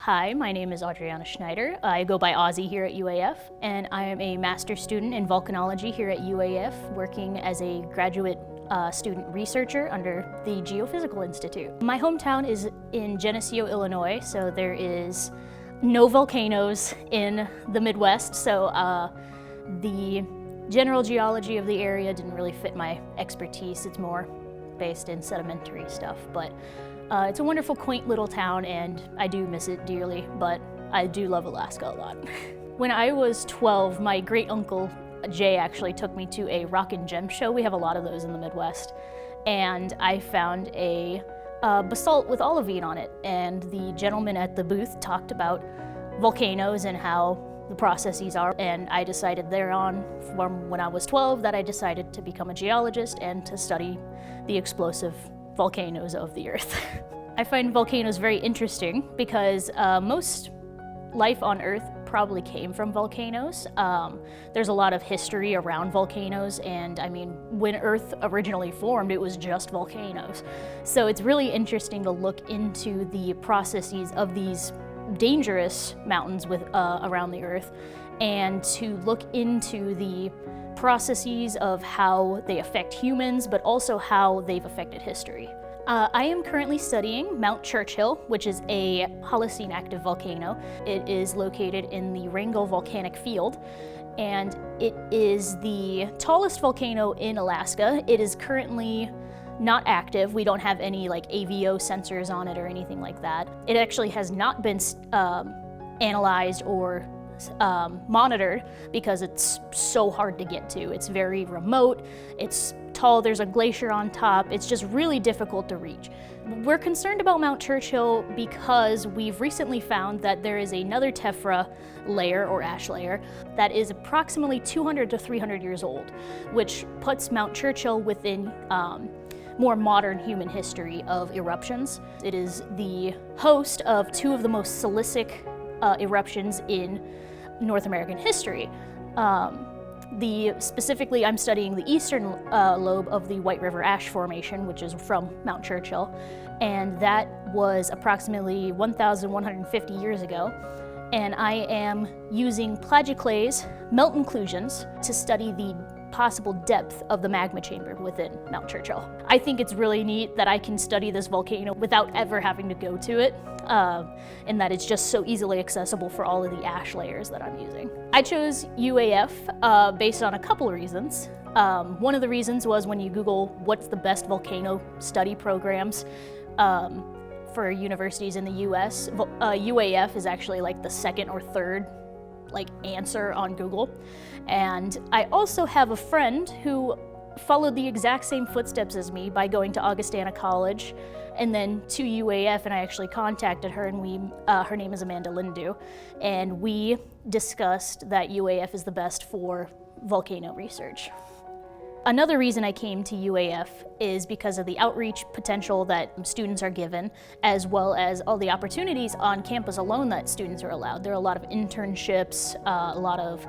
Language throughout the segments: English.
Hi, my name is Audrianna Schneider. I go by Ozzy here at UAF, and I am a master's student in volcanology here at UAF, working as a graduate student researcher under the Geophysical Institute. My hometown is in Geneseo, Illinois, so there is no volcanoes in the Midwest, so the general geology of the area didn't really fit my expertise. It's more based in sedimentary stuff, but it's a wonderful, quaint little town, and I do miss it dearly, but I do love Alaska a lot. When I was 12, my great uncle Jay actually took me to a rock and gem show. We have a lot of those in the Midwest, and I found a basalt with olivine on it, and the gentleman at the booth talked about volcanoes and how the processes are, and I decided thereon, from when I was 12, that I decided to become a geologist and to study the explosive volcanoes of the Earth. I find volcanoes very interesting because most life on Earth probably came from volcanoes. There's a lot of history around volcanoes, and I mean, when Earth originally formed, it was just volcanoes. So it's really interesting to look into the processes of these dangerous mountains around the Earth, and to look into the processes of how they affect humans, but also how they've affected history. I am currently studying Mount Churchill, which is a Holocene active volcano. It is located in the Wrangell Volcanic Field, and it is the tallest volcano in Alaska. It is currently not active. We don't have any like AVO sensors on it or anything like that. It actually has not been analyzed or monitored because it's so hard to get to. It's very remote, it's tall, there's a glacier on top, it's just really difficult to reach. We're concerned about Mount Churchill because we've recently found that there is another tephra layer or ash layer that is approximately 200 to 300 years old, which puts Mount Churchill within more modern human history of eruptions. It is the host of two of the most silicic eruptions in North American history. Specifically, I'm studying the eastern lobe of the White River Ash Formation, which is from Mount Churchill, and that was approximately 1,150 years ago. And I am using plagioclase melt inclusions to study the possible depth of the magma chamber within Mount Churchill. I think it's really neat that I can study this volcano without ever having to go to it, and that it's just so easily accessible for all of the ash layers that I'm using. I chose UAF based on a couple of reasons. One of the reasons was when you Google what's the best volcano study programs for universities in the US, UAF is actually like the second or third answer on Google. And I also have a friend who followed the exact same footsteps as me by going to Augustana College and then to UAF, and I actually contacted her, and her name is Amanda Lindu, and we discussed that UAF is the best for volcano research. Another reason I came to UAF is because of the outreach potential that students are given, as well as all the opportunities on campus alone that students are allowed. There are a lot of internships, a lot of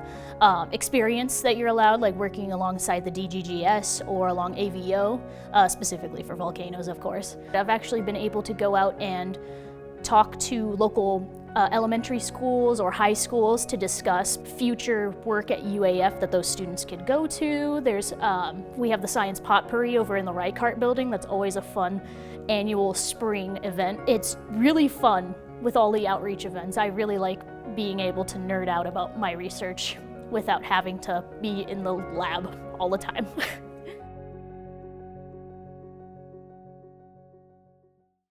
experience that you're allowed, like working alongside the DGGS or along AVO, specifically for volcanoes, of course. I've actually been able to go out and talk to local elementary schools or high schools to discuss future work at UAF that those students could go to. We have the Science Potpourri over in the Reichardt building. That's always a fun annual spring event. It's really fun with all the outreach events. I really like being able to nerd out about my research without having to be in the lab all the time.